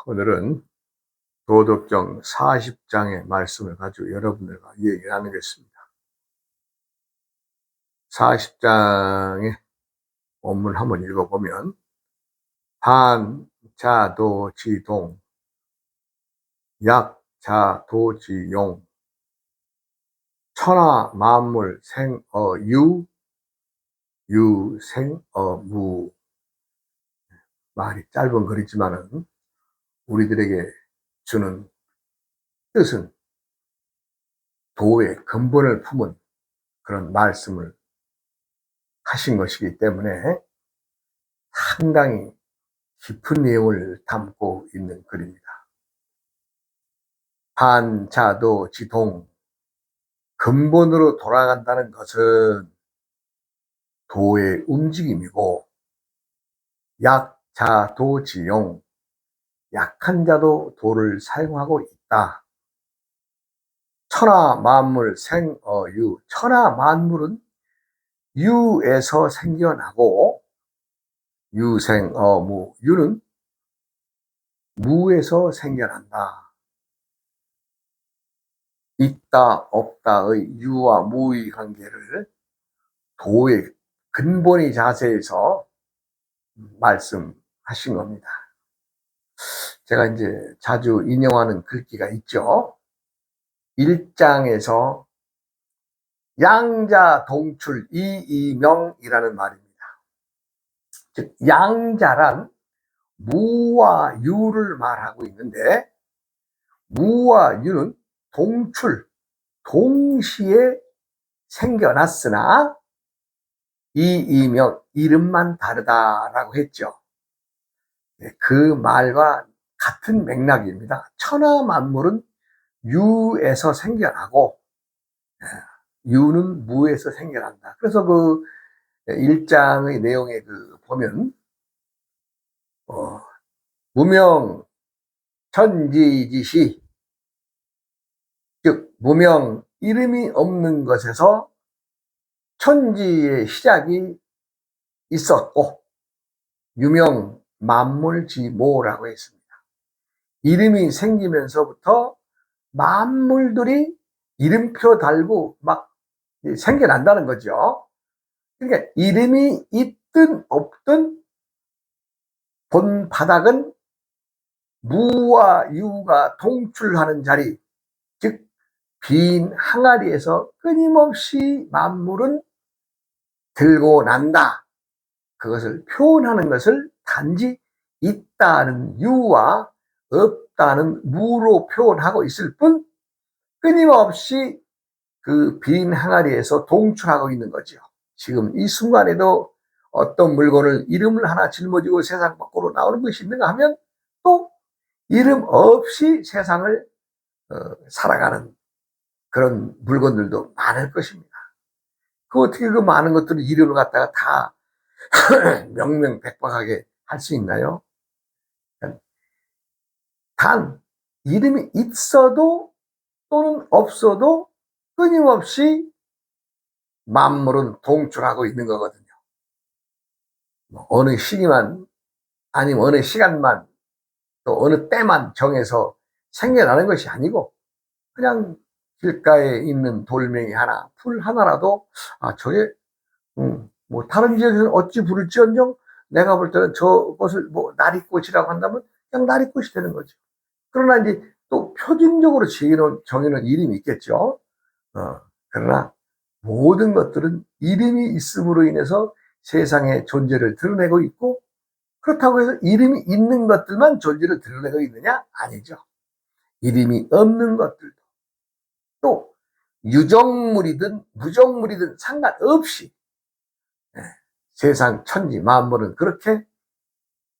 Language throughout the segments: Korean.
오늘은 도덕경 40장의 말씀을 가지고 여러분들과 얘기를 나누겠습니다. 40장의 원문을 한번 읽어보면 반자도지동 약자도지용 천하만물 생어유 유생어무. 말이 짧은 글이지만은 우리들에게 주는 뜻은 도의 근본을 품은 그런 말씀을 하신 것이기 때문에 상당히 깊은 내용을 담고 있는 글입니다. 반자도지동, 근본으로 돌아간다는 것은 도의 움직임이고, 약자도지용, 약한 자도 도를 사용하고 있다. 천하만물 생어유, 천하만물은 유에서 생겨나고, 유생어무, 유는 무에서 생겨난다. 있다 없다의 유와 무의 관계를 도의 근본의 자세에서 말씀하신 겁니다. 제가 이제 자주 인용하는 글귀가 있죠. 1장에서 양자동출 이이명이라는 말입니다. 즉 양자란 무와 유를 말하고 있는데, 무와 유는 동출, 동시에 생겨났으나 이이명, 이름만 다르다라고 했죠. 그 말과 같은 맥락입니다. 천하만물은 유에서 생겨나고 유는 무에서 생겨난다. 그래서 그 1장의 내용에 보면 무명 천지지시, 즉 무명, 이름이 없는 것에서 천지의 시작이 있었고, 유명 만물지모라고 했습니다. 이름이 생기면서부터 만물들이 이름표 달고 막 생겨난다는 거죠. 그러니까 이름이 있든 없든 본 바닥은 무와 유가 동출하는 자리, 즉 빈 항아리에서 끊임없이 만물은 들고 난다. 그것을 표현하는 것을 단지 있다는 유와 없다는 무로 표현하고 있을 뿐, 끊임없이 그 빈 항아리에서 동출하고 있는 거죠. 지금 이 순간에도 어떤 물건을 이름을 하나 짊어지고 세상 밖으로 나오는 것이 있는가 하면 또 이름 없이 세상을 살아가는 그런 물건들도 많을 것입니다. 그 어떻게 그 많은 것들을 이름을 갖다가 다 명명백백하게 할 수 있나요? 단 이름이 있어도 또는 없어도 끊임없이 만물은 동출하고 있는 거거든요. 어느 시기만, 아니면 어느 시간만, 또 어느 때만 정해서 생겨나는 것이 아니고, 그냥 길가에 있는 돌멩이 하나, 풀 하나라도 저게 뭐 다른 지역에서는 어찌 부를지언정 내가 볼 때는 저것을 뭐 나리꽃이라고 한다면 그냥 나리꽃이 되는 거죠. 그러나 이제 또 표준적으로 정해놓은 이름이 있겠죠. 그러나 모든 것들은 이름이 있음으로 인해서 세상의 존재를 드러내고 있고, 그렇다고 해서 이름이 있는 것들만 존재를 드러내고 있느냐? 아니죠. 이름이 없는 것들도, 또 유정물이든 무정물이든 상관없이 세상 천지 만물은 그렇게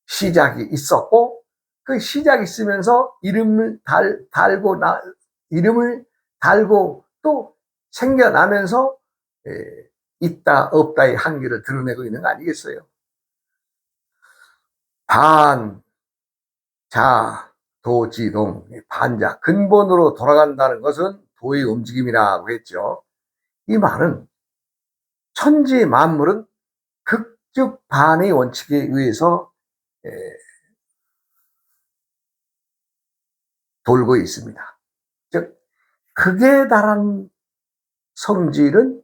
시작이 있었고, 그 시작이 있으면서 이름을 달고 또 생겨나면서 있다 없다의 한계를 드러내고 있는 거 아니겠어요? 반자도지동, 반자, 근본으로 돌아간다는 것은 도의 움직임이라고 했죠. 이 말은 천지 만물은 극즉반의 원칙에 의해서 돌고 있습니다. 즉 극에 달한 성질은,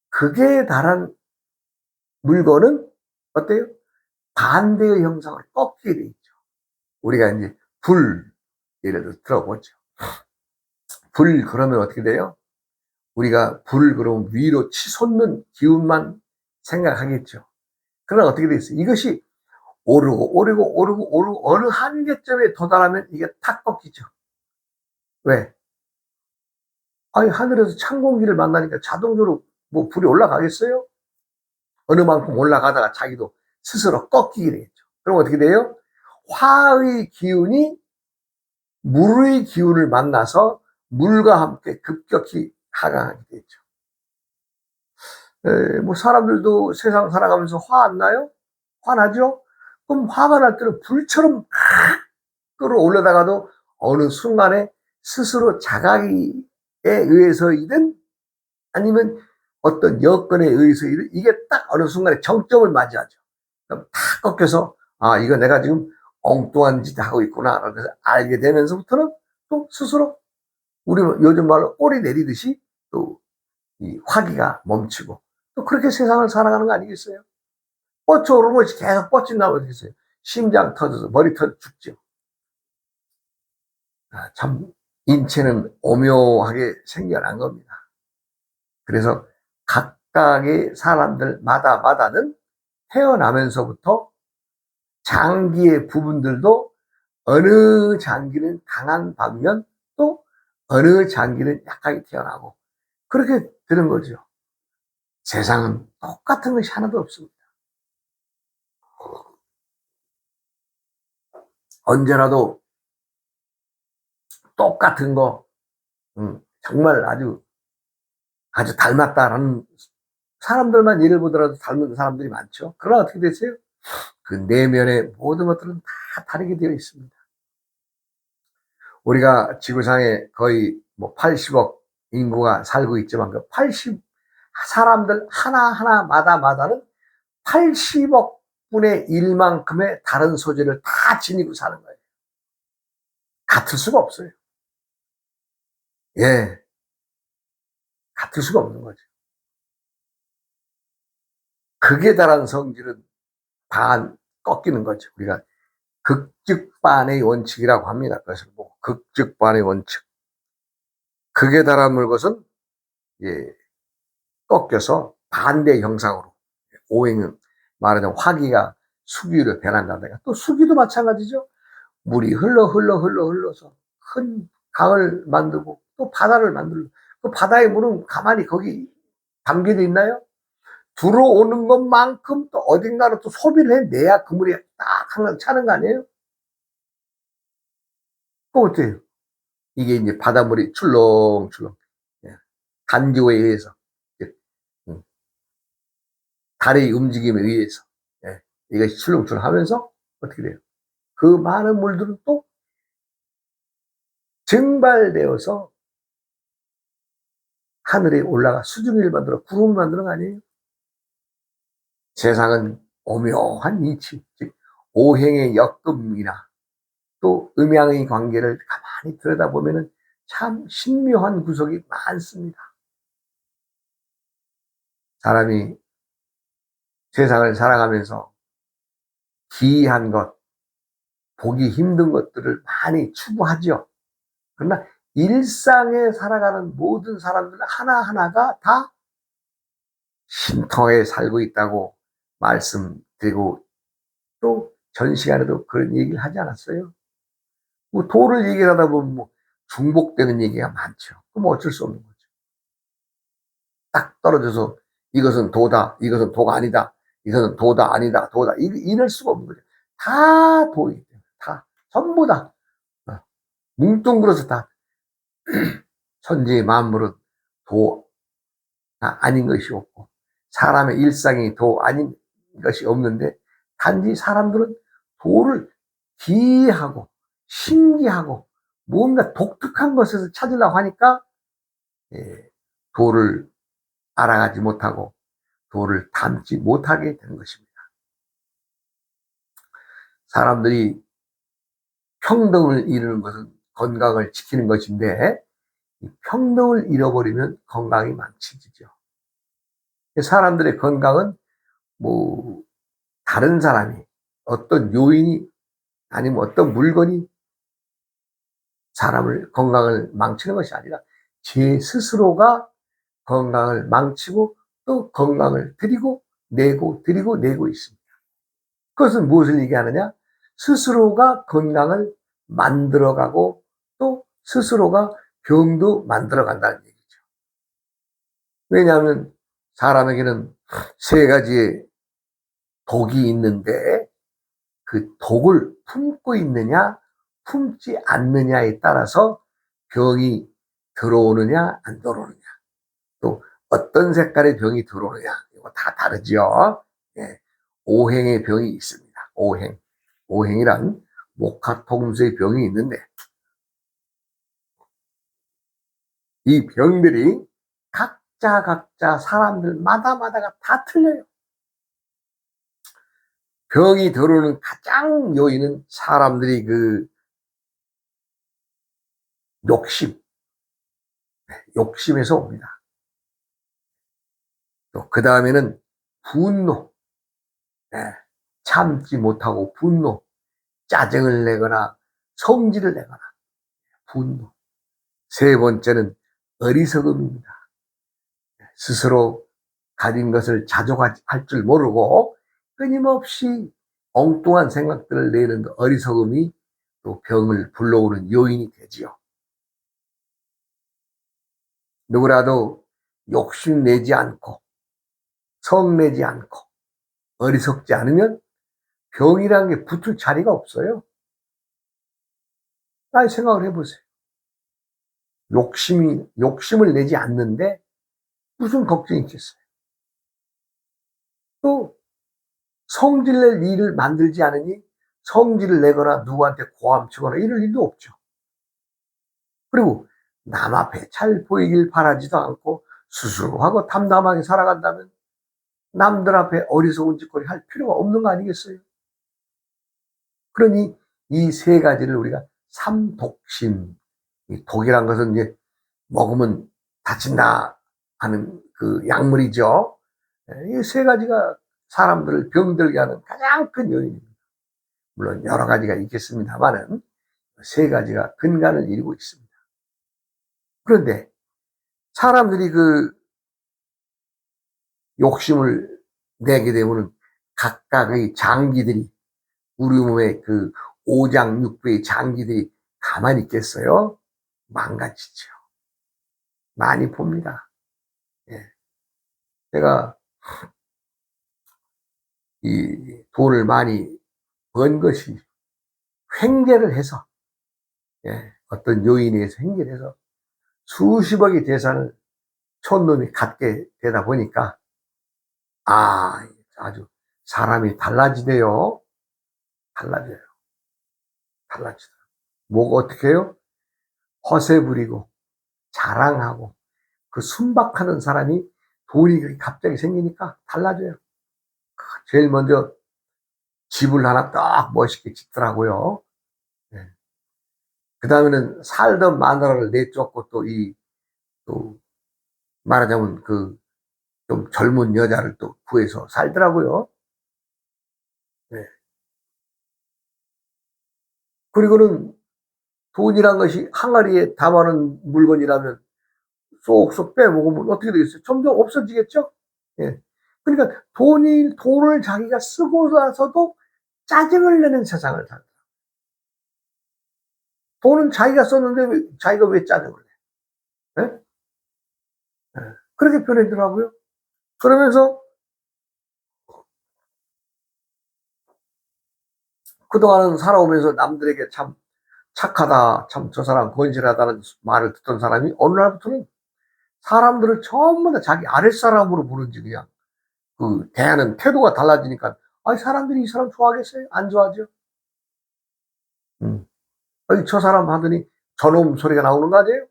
극에 달한 물건은 어때요? 반대의 형상을 꺾게 돼 있죠. 우리가 이제 불 예를 들어 들어보죠. 불 그러면 어떻게 돼요? 우리가 불 그러면 위로 치솟는 기운만 생각하겠죠. 그러나 어떻게 되겠어요? 이것이 오르고 오르고 오르고 오르고 어느 한계점에 도달하면 이게 탁 꺾이죠. 왜? 아니 하늘에서 찬 공기를 만나니까 자동적으로 뭐 불이 올라가겠어요? 어느 만큼 올라가다가 자기도 스스로 꺾이게 되겠죠. 그럼 어떻게 돼요? 화의 기운이 물의 기운을 만나서 물과 함께 급격히 하강하게 되죠. 뭐 사람들도 세상 살아가면서 화 안 나요? 화나죠? 그럼 화가 날 때는 불처럼 끌어올려다가도 어느 순간에 스스로 자각에 의해서이든 아니면 어떤 여건에 의해서이든 이게 딱 어느 순간에 정점을 맞이하죠. 그럼 탁 꺾여서 아 이거 내가 지금 엉뚱한 짓 하고 있구나 그래서 알게 되면서부터는 또 스스로 우리 요즘 말로 꼬리 내리듯이 또 이 화기가 멈추고 또 그렇게 세상을 살아가는 거 아니겠어요? 뻗쳐오르면 계속 뻗친다고 어떻겠어요? 심장 터져서 머리 터져 죽죠. 아, 참 인체는 오묘하게 생겨난 겁니다. 그래서 각각의 사람들마다는 태어나면서부터 장기의 부분들도 어느 장기는 강한 반면 또 어느 장기는 약하게 태어나고 그렇게 되는 거죠. 세상은 똑같은 것이 하나도 없습니다. 언제라도 똑같은 거, 정말 아주 닮았다라는 사람들만 예를 보더라도 닮은 사람들이 많죠. 그러나 어떻게 되세요? 그 내면의 모든 것들은 다 다르게 되어 있습니다. 우리가 지구상에 거의 뭐 80억 인구가 살고 있지만 그 80 사람들 하나하나마다는 80억 분의 1만큼의 다른 소재를 다 지니고 사는 거예요. 같을 수가 없어요. 예, 같을 수가 없는 거죠. 극에 달한 성질은 반 꺾이는 거죠. 우리가 극즉반의 원칙이라고 합니다. 그것을 뭐 극즉반의 원칙. 극에 달한 것은 예, 꺾여서 반대 형상으로 오행은 말하자면 화기가 수기로 변한다든가 또 수기도 마찬가지죠. 물이 흘러서 큰 강을 만들고 또 바다를 만들고 그 바다의 물은 가만히 거기 담겨져 있나요? 들어오는 것만큼 또 어딘가로 또 소비를 해내야 그 물이 딱 항상 차는 거 아니에요? 그럼 어때요? 이게 이제 바닷물이 출렁출렁 단지호에 의해서 달의 움직임에 의해서 이것이 출렁출렁 하면서 어떻게 돼요? 그 많은 물들은 또 증발되어서 하늘에 올라가 수증기를 만들어 구름을 만드는 거 아니에요? 세상은 오묘한 이치, 즉 오행의 역금이나 또 음양의 관계를 가만히 들여다보면 참 신묘한 구석이 많습니다. 사람이 세상을 살아가면서 기이한 것, 보기 힘든 것들을 많이 추구하죠. 그러나 일상에 살아가는 모든 사람들 하나하나가 다 신통하게 살고 있다고 말씀드리고 또 전 시간에도 그런 얘기를 하지 않았어요? 뭐 도를 얘기하다 보면 뭐 중복되는 얘기가 많죠. 그럼 어쩔 수 없는 거죠. 딱 떨어져서 이것은 도다, 이것은 도가 아니다, 이것은 도다, 아니다, 도다 이럴 수가 없는 거죠. 다 도이기 때문에 다 전부 다 뭉뚱그려서 다 천지 만물은 도 아닌 것이 없고 사람의 일상이 도 아닌 것이 없는데 단지 사람들은 도를 기이하고 신기하고 뭔가 독특한 것에서 찾으려고 하니까 도를 알아가지 못하고 도를 담지 못하게 되는 것입니다. 사람들이 평등을 이루는 것은 건강을 지키는 것인데 평등을 잃어버리면 건강이 망치지죠. 사람들의 건강은 뭐 다른 사람이 어떤 요인이 아니면 어떤 물건이 사람을 건강을 망치는 것이 아니라 제 스스로가 건강을 망치고 또 건강을 드리고 내고 있습니다. 그것은 무엇을 얘기하느냐? 스스로가 건강을 만들어가고 또 스스로가 병도 만들어간다는 얘기죠. 왜냐하면 사람에게는 세 가지의 독이 있는데 그 독을 품고 있느냐 품지 않느냐에 따라서 병이 들어오느냐 안 들어오느냐, 또 어떤 색깔의 병이 들어오느냐, 이거 다 다르죠. 예. 오행의 병이 있습니다. 오행이란 목화통수의 병이 있는데 이 병들이 각자 사람들마다가 다 틀려요. 병이 들어오는 가장 요인은 사람들이 그 욕심에서 옵니다. 또 그 다음에는 분노, 참지 못하고 분노, 짜증을 내거나 성질을 내거나 분노. 세 번째는 어리석음입니다. 스스로 가진 것을 자족할 줄 모르고 끊임없이 엉뚱한 생각들을 내는 그 어리석음이 또 병을 불러오는 요인이 되지요. 누구라도 욕심내지 않고 성내지 않고 어리석지 않으면 병이라는 게 붙을 자리가 없어요. 아니, 생각을 해보세요. 욕심을 내지 않는데 무슨 걱정이 있겠어요? 또 성질낼 일을 만들지 않으니 성질을 내거나 누구한테 고함치거나 이럴 일도 없죠. 그리고 남 앞에 잘 보이길 바라지도 않고 수수하고 담담하게 살아간다면 남들 앞에 어리석은 짓거리 할 필요가 없는 거 아니겠어요? 그러니 이 세 가지를 우리가 삼독심, 이 독이란 것은 이제 먹으면 다친다 하는 그 약물이죠. 이 세 가지가 사람들을 병들게 하는 가장 큰 요인입니다. 물론 여러 가지가 있겠습니다만은 세 가지가 근간을 이루고 있습니다. 그런데 사람들이 그 욕심을 내게 되면 각각의 장기들이, 우리 몸의 그 오장육부의 장기들이 가만히 있겠어요? 망가지죠. 많이 봅니다. 예. 제가 이 돈을 많이 번 것이 횡재를 해서, 어떤 요인에 의해서 횡재를 해서 수십억의 재산을 촌놈이 갖게 되다 보니까 아주 사람이 달라지대요. 달라져요. 뭐가 어떻게 해요? 허세 부리고 자랑하고 그 순박하는 사람이 돈이 갑자기 생기니까 달라져요. 제일 먼저 집을 하나 딱 멋있게 짓더라고요. 그 다음에는 살던 마누라를 내쫓고 또 말하자면 그 좀 젊은 여자를 또 구해서 살더라고요. 그리고는 돈이란 것이 항아리에 담아놓은 물건이라면 쏙쏙 빼먹으면 어떻게 되겠어요? 점점 없어지겠죠? 예. 그러니까 돈을 자기가 쓰고 나서도 짜증을 내는 세상을 산다. 돈은 자기가 썼는데 자기가 왜 짜증을 내? 예? 그렇게 변하더라고요. 그러면서 그동안은 살아오면서 남들에게 참 착하다, 참 저 사람 건실하다는 말을 듣던 사람이 어느 날부터는 사람들을 전부 다 자기 아랫사람으로 부르지, 그냥 그 대하는 태도가 달라지니까 사람들이 이 사람 좋아하겠어요? 안 좋아하죠? 아니, 저 사람 하더니 저놈 소리가 나오는 거 아니에요?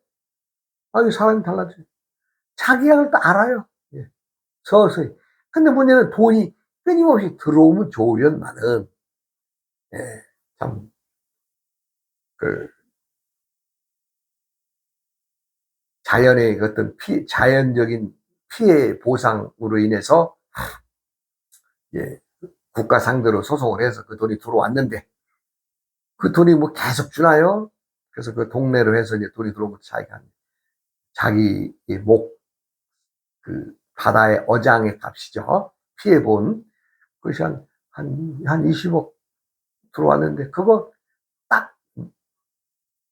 사람이 달라져요. 자기가 그걸 또 알아요. 예. 서서히. 근데 문제는 돈이 끊임없이 들어오면 좋으련만은, 예, 참, 그, 자연의 어떤 자연적인 피해 보상으로 인해서, 예, 국가 상대로 소송을 해서 그 돈이 들어왔는데, 그 돈이 뭐 계속 주나요? 그래서 그 동네로 해서 이제 돈이 들어오면 자기 바다의 어장의 값이죠. 피해본, 그것이 한 20억 들어왔는데, 그거 딱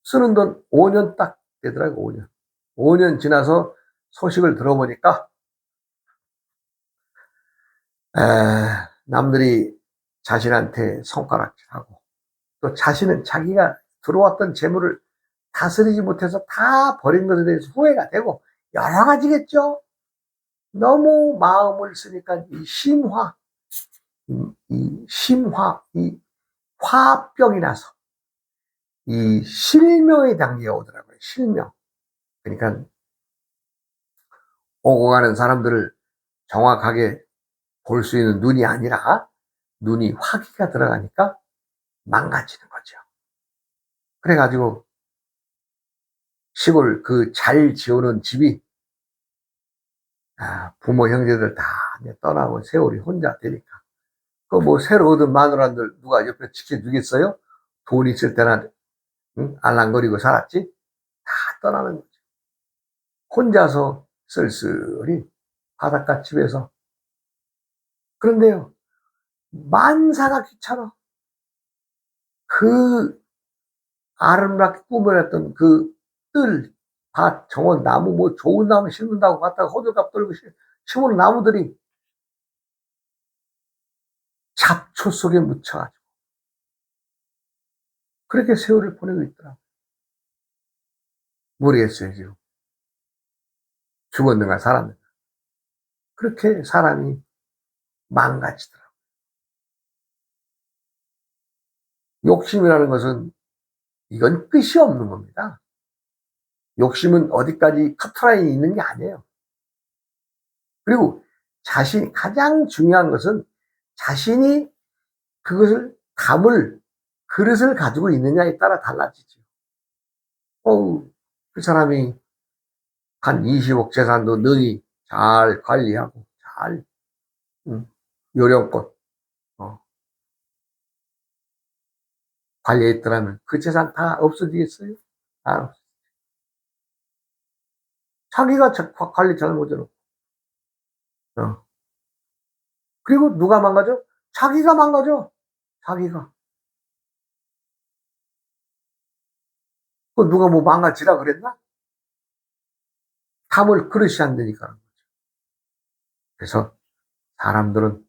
쓰는 돈 5년 딱 되더라고, 5년. 5년 지나서 소식을 들어보니까, 남들이 자신한테 손가락질하고, 또 자신은 자기가 들어왔던 재물을 다스리지 못해서 다 버린 것에 대해서 후회가 되고, 여러 가지겠죠? 너무 마음을 쓰니까 이 화병이 나서 이 실명의 단계가 오더라고요. 실명. 그러니까 오고 가는 사람들을 정확하게 볼 수 있는 눈이 아니라 눈이 화기가 들어가니까 망가지는 거죠. 그래가지고 시골 그 잘 지어놓은 집이 부모 형제들 다 떠나고 세월이 혼자 되니까 그 뭐 새로 얻은 마누라들 누가 옆에 지켜주겠어요? 돈 있을 때나 응? 알랑거리고 살았지? 다 떠나는 거죠. 혼자서 쓸쓸히 바닷가 집에서. 그런데요, 만사가 귀찮아. 그 아름답게 꾸며냈던 그 밭, 정원, 나무, 뭐 좋은 나무 심는다고 갔다가 호들갑 떨고 심은 나무들이 잡초 속에 묻혀가지고 그렇게 세월을 보내고 있더라고. 모르겠어요, 지금. 죽었는가, 살았는가. 그렇게 사람이 망가지더라고. 욕심이라는 것은 이건 끝이 없는 겁니다. 욕심은 어디까지 커트라인이 있는 게 아니에요. 그리고 가장 중요한 것은 자신이 그것을 담을 그릇을 가지고 있느냐에 따라 달라지죠. 그 사람이 한 20억 재산도 능히 잘 관리하고 잘 요령껏 관리했더라면 그 재산 다 없어지겠어요? 자기가 관리 잘못해놓고. 그리고 누가 망가져? 자기가 망가져. 자기가. 그 누가 뭐 망가지라 그랬나? 담을 그릇이 안 되니까. 그래서 사람들은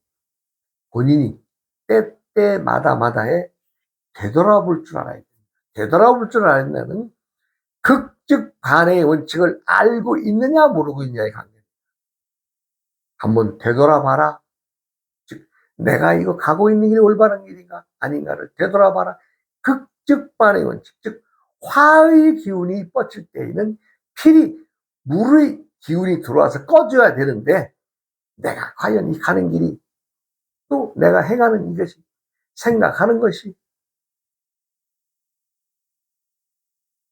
본인이 때때마다마다에 되돌아볼 줄 알아야 됩니다. 되돌아볼 줄 알면 극즉반의 원칙을 알고 있느냐 모르고 있느냐의 관계입니다. 한번 되돌아봐라. 즉 내가 이거 가고 있는 길이 올바른 길인가 아닌가를 되돌아봐라. 극즉반의 원칙, 즉 화의 기운이 뻗칠 때에는 필히 물의 기운이 들어와서 꺼줘야 되는데 내가 과연 이 가는 길이 또 내가 행하는 이것이 생각하는 것이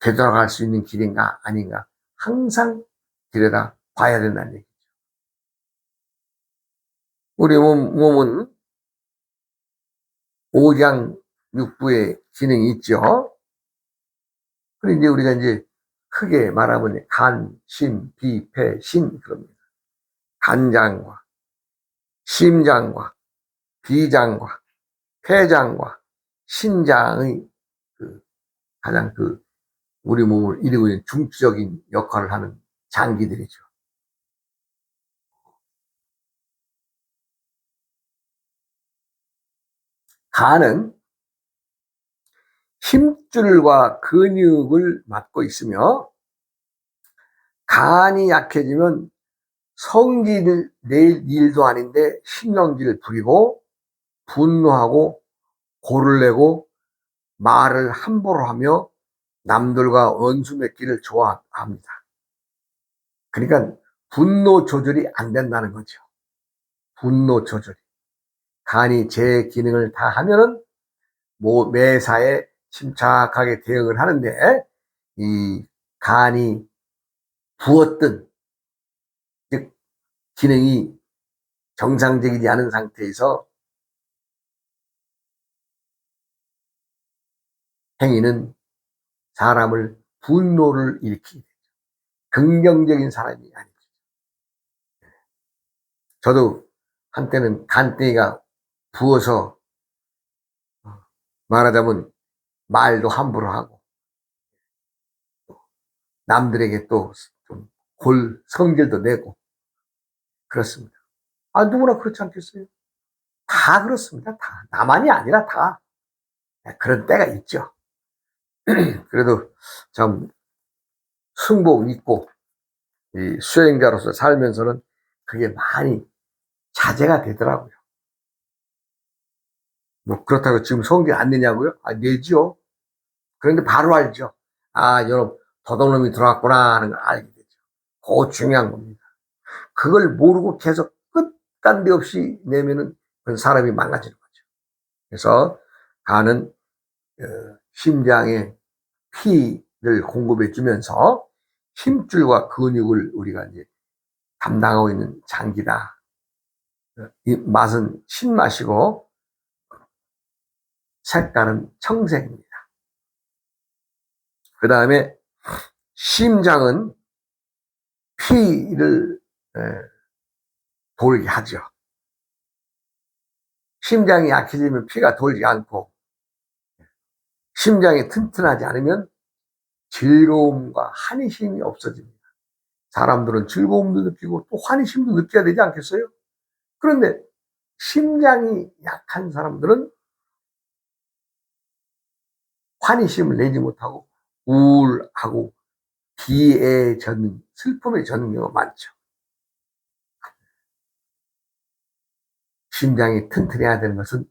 되돌아갈 수 있는 길인가 아닌가 항상 들여다 봐야 된다는 얘기죠. 우리 몸은 오장육부의 기능이 있죠. 그리고 이제 우리가 이제 크게 말하면 간, 심, 비, 폐, 신 그럽니다. 간장과 심장과 비장과 폐장과 신장의 가장 우리 몸을 이루고 있는 중추적인 역할을 하는 장기들이죠. 간은 힘줄과 근육을 맡고 있으며 간이 약해지면 성질을 낼 일도 아닌데 신경질을 부리고 분노하고 골을 내고 말을 함부로 하며 남들과 원수 맺기를 좋아합니다. 그러니까 분노 조절이 안 된다는 거죠. 분노 조절, 간이 제 기능을 다 하면은 매사에 침착하게 대응을 하는데, 이 간이 부었든, 즉 기능이 정상적이지 않은 상태에서 행위는 사람을 분노를 일으키게 되죠. 긍정적인 사람이 아니죠. 저도 한때는 간땡이가 부어서 말하자면 말도 함부로 하고 남들에게 또 좀 성질도 내고 그렇습니다. 아, 누구나 그렇지 않겠어요? 다 그렇습니다. 다. 나만이 아니라 다. 그런 때가 있죠. 그래도 참 승복 있고 이 수행자로서 살면서는 그게 많이 자제가 되더라고요. 뭐 그렇다고 지금 성질 안 내냐고요? 아, 내죠. 그런데 바로 알죠. 아, 여러분 도둑놈이 들어왔구나 하는 걸 알게 되죠. 그거 중요한 겁니다. 그걸 모르고 계속 끝간데 없이 내면은 그 사람이 망가지는 거죠. 그래서 간은 심장에 피를 공급해 주면서 힘줄과 근육을 우리가 이제 담당하고 있는 장기다. 이 맛은 신맛이고 색깔은 청색입니다. 그 다음에 심장은 피를 돌게 하죠. 심장이 약해지면 피가 돌지 않고 심장이 튼튼하지 않으면 즐거움과 환희심이 없어집니다. 사람들은 즐거움도 느끼고 또 환희심도 느껴야 되지 않겠어요? 그런데 심장이 약한 사람들은 환희심을 내지 못하고 우울하고 비애에 젖는, 슬픔에 젖는 경우가 많죠. 심장이 튼튼해야 되는 것은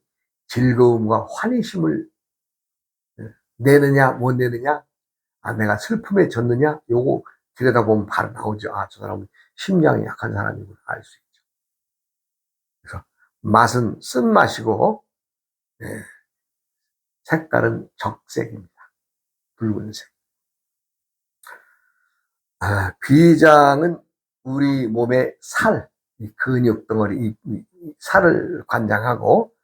즐거움과 환희심을 내느냐 못 내느냐, 아 내가 슬픔에 젖느냐, 요거 들여다보면 바로 나오죠. 아, 저 사람은 심장이 약한 사람이구나 알 수 있죠. 그래서 맛은 쓴맛이고 색깔은 적색입니다. 붉은색. 아, 비장은 우리 몸의 살, 근육 덩어리, 살을 관장하고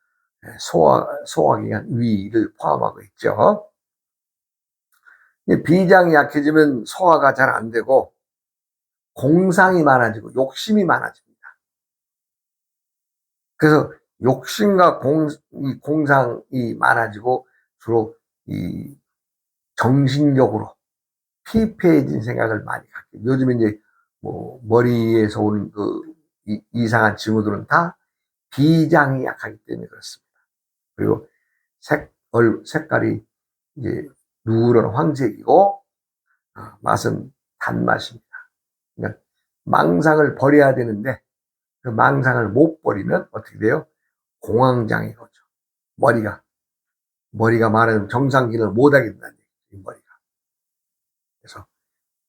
소화기관, 위를 포함하고 있죠. 비장이 약해지면 소화가 잘 안 되고 공상이 많아지고 욕심이 많아집니다. 그래서 욕심과 공상이 많아지고 주로 이 정신적으로 피폐해진 생각을 많이 갖게. 요즘에 이제 뭐 머리에서 오는 그 이상한 징후들은 다 비장이 약하기 때문에 그렇습니다. 그리고 색깔이 이제 누런 황색이고 맛은 단맛입니다. 그러니까 망상을 버려야 되는데 그 망상을 못 버리면 어떻게 돼요? 공황장애 거죠. 머리가 말하는 정상 기능을 못 하게 된다는 얘기죠. 머리가. 그래서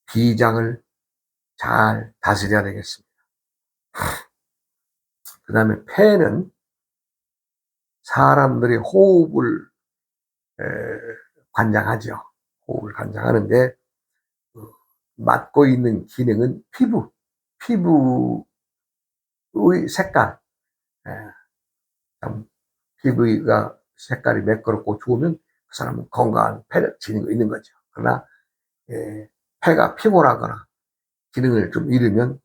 비장을 잘 다스려야 되겠습니다. 그 다음에 폐는 사람들의 호흡을 관장하죠. 호흡을 관장하는데 맡고 있는 기능은 피부의 색깔. 피부가 색깔이 매끄럽고 좋으면 그 사람은 건강한 폐를 지니고 있는 거죠. 그러나 폐가 피곤하거나 기능을 좀 잃으면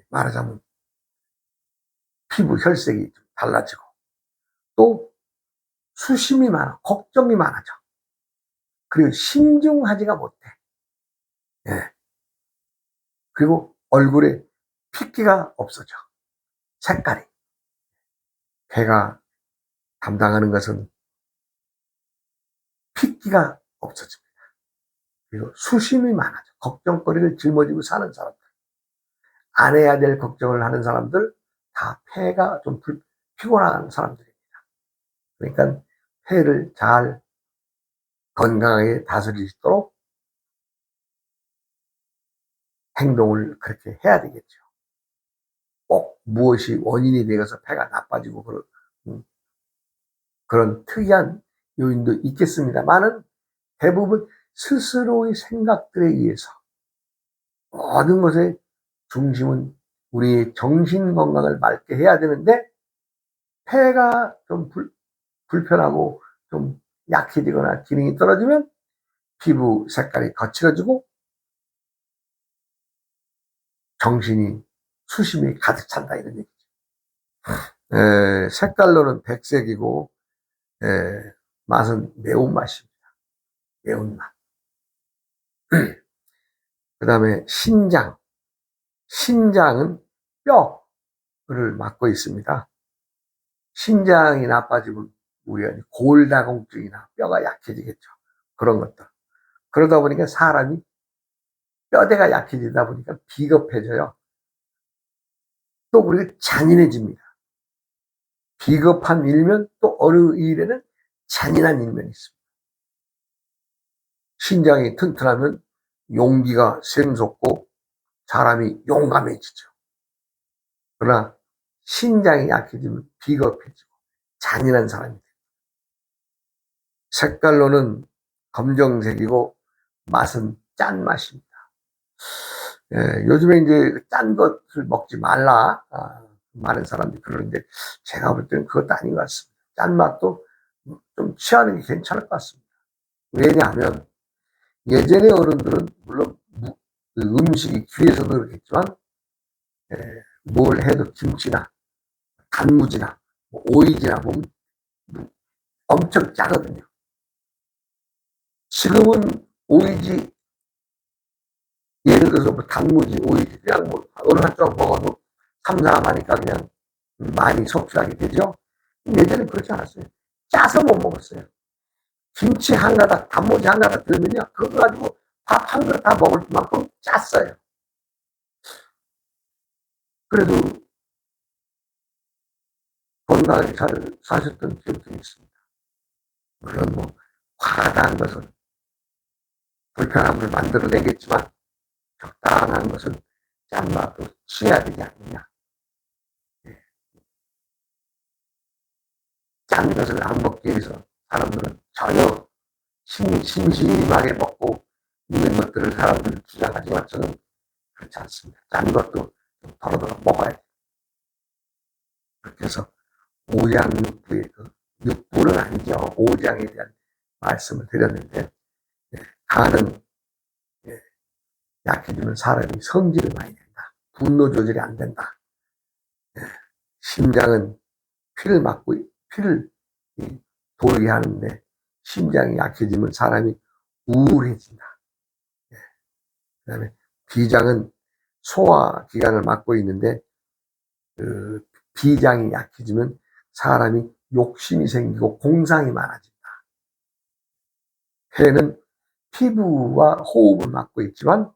말하자면 피부 혈색이 좀 달라지고 또 수심이 많아, 걱정이 많아져. 그리고 신중하지가 못해. 그리고 얼굴에 핏기가 없어져. 색깔이. 폐가 담당하는 것은 핏기가 없어집니다. 그리고 수심이 많아져. 걱정거리를 짊어지고 사는 사람들. 안 해야 될 걱정을 하는 사람들, 다 폐가 좀 피곤한 사람들입니다. 그러니까 폐를 잘 건강하게 다스릴 수 있도록 행동을 그렇게 해야 되겠죠. 꼭 무엇이 원인이 되어서 폐가 나빠지고 그런 특이한 요인도 있겠습니다만은 대부분 스스로의 생각들에 의해서 모든 것의 중심은 우리의 정신 건강을 맑게 해야 되는데 폐가 좀 불편하고 좀 약해지거나 기능이 떨어지면 피부 색깔이 거칠어지고 정신이 수심이 가득 찬다 이런 얘기죠. 색깔로는 백색이고 맛은 매운맛입니다. 매운맛. 그 다음에 신장은 뼈를 맡고 있습니다. 신장이 나빠지면 우리가 골다공증이나 뼈가 약해지겠죠. 그런 것들. 그러다 보니까 사람이 뼈대가 약해지다 보니까 비겁해져요. 또 우리가 잔인해집니다. 비겁한 일면 또 어느 일에는 잔인한 일면이 있습니다. 신장이 튼튼하면 용기가 샘솟고 사람이 용감해지죠. 그러나 신장이 약해지면 비겁해지고 잔인한 사람이 됩니다. 색깔로는 검정색이고 맛은 짠 맛입니다. 요즘에 이제 짠 것을 먹지 말라 많은 사람들이 그러는데 제가 볼 때는 그것도 아닌 것 같습니다. 짠 맛도 좀 취하는 게 괜찮을 것 같습니다. 왜냐하면 예전의 어른들은 물론 음식이 귀해서도 그렇겠지만 뭘 해도 김치나 단무지나 오이지나 보면 엄청 짜거든요. 지금은 오이지 예를 들어서 뭐 단무지 오이지 그냥 뭐 어느 한쪽 먹어도 삼삼하니까 그냥 많이 섭취하게 되죠. 예전에 그렇지 않았어요. 짜서 못 먹었어요. 김치 한 가닥 단무지 한 가닥 들면요 그거 가지고 밥 한 그릇 다 먹을 만큼 짰어요. 그래도 건강하게 잘 사셨던 기억도 있습니다. 물론 뭐 과다한 것은 불편함을 만들어내겠지만 적당한 것은 짠맛도 취해야 되지 않느냐. 짠 것을 안 먹기 위해서 사람들은 전혀 심심하게 먹고 있는 것들을 사람들은 주장하지만 저는 그렇지 않습니다. 짠 것도 좀 덜어덜어 먹어야 돼요. 그렇게 해서 오장육부의 육부는 아니죠. 오장에 대한 말씀을 드렸는데 간은 약해지면 사람이 성질을 많이 낸다. 분노 조절이 안 된다. 심장은 피를 돌게 하는데 심장이 약해지면 사람이 우울해진다. 그 다음에 비장은 소화기관을 맡고 있는데 비장이 약해지면 사람이 욕심이 생기고 공상이 많아진다. 폐는 피부와 호흡을 맡고 있지만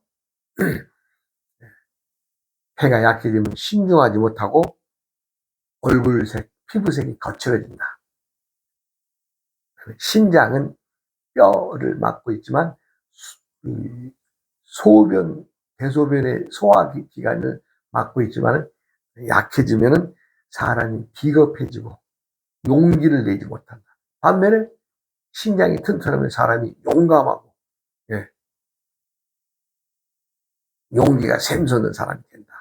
폐가 약해지면 신중하지 못하고 얼굴색, 피부색이 거칠어진다. 신장은 뼈를 맡고 있지만 소변, 대소변의 소화기관을 맡고 있지만 약해지면 사람이 비겁해지고 용기를 내지 못한다. 반면에 신장이 튼튼하면 사람이 용감하고 용기가 샘솟는 사람이 된다.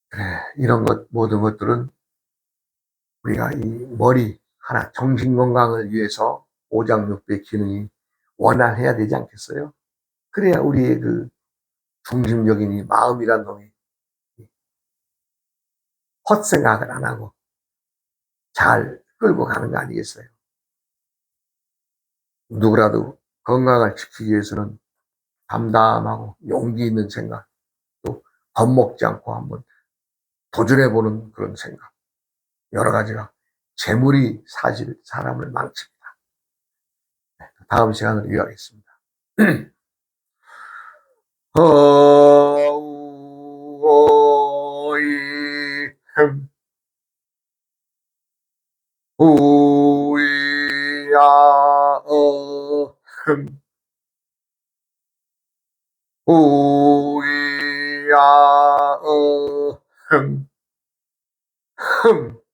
그래, 이런 것 모든 것들은 우리가 이 머리 하나 정신 건강을 위해서 오장육부의 기능이 원활해야 되지 않겠어요? 그래야 우리의 그 중심적인 이 마음이란 놈이 헛생각을 안 하고 잘 끌고 가는 거 아니겠어요? 누구라도 건강을 지키기 위해서는 담담하고 용기 있는 생각, 또 겁먹지 않고 한번 도전해보는 그런 생각, 여러 가지가 재물이 사실 사람을 망칩니다. 다음 시간을 이어가겠습니다. 우이야 우이야 흠, 흠.